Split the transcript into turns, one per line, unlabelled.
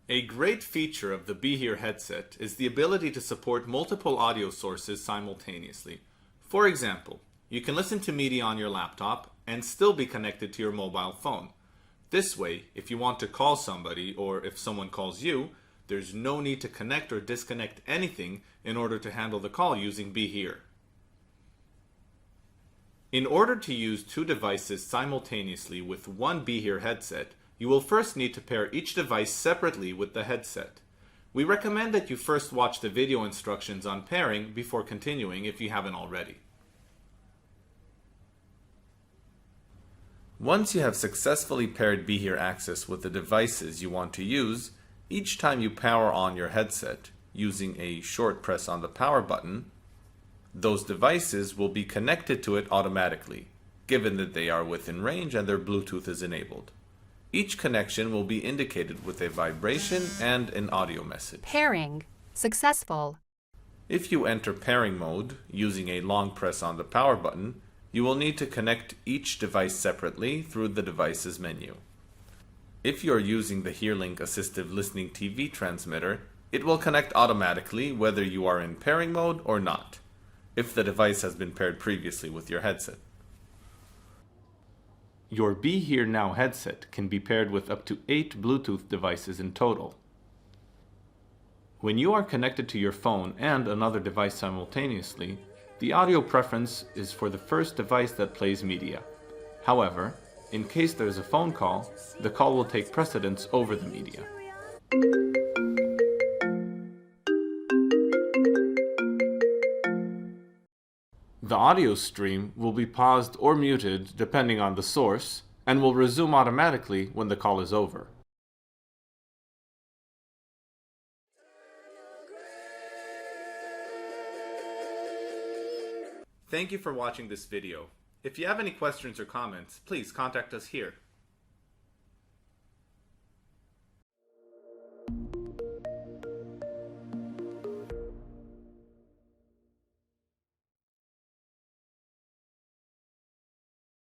A great feature of the Be Here headset is the ability to support multiple audio sources simultaneously. For example, you can listen to media on your laptop and still be connected to your mobile phone. This way, if you want to call somebody or if someone calls you, there's no need to connect or disconnect anything in order to handle the call using Be Here. In order to use two devices simultaneously with one Be Here headset, you will first need to pair each device separately with the headset. We recommend that you first watch the video instructions on pairing before continuing if you haven't already. Once you have successfully paired Be Here Access with the devices you want to use, each time you power on your headset using a short press on the power button, those devices will be connected to it automatically, given that they are within range and their Bluetooth is enabled. Each connection will be indicated with a vibration and an audio message.
Pairing successful.
If you enter pairing mode using a long press on the power button, you will need to connect each device separately through the devices menu. If you are using the HearLink Assistive Listening TV transmitter, it will connect automatically whether you are in pairing mode or not, if the device has been paired previously with your headset. Your Be Here Now headset can be paired with up to 8 Bluetooth devices in total. When you are connected to your phone and another device simultaneously, the audio preference is for the first device that plays media. However, in case there is a phone call, the call will take precedence over the media. The audio stream will be paused or muted depending on the source and will resume automatically when the call is over. Thank you for watching this video. If you have any questions or comments, please contact us here.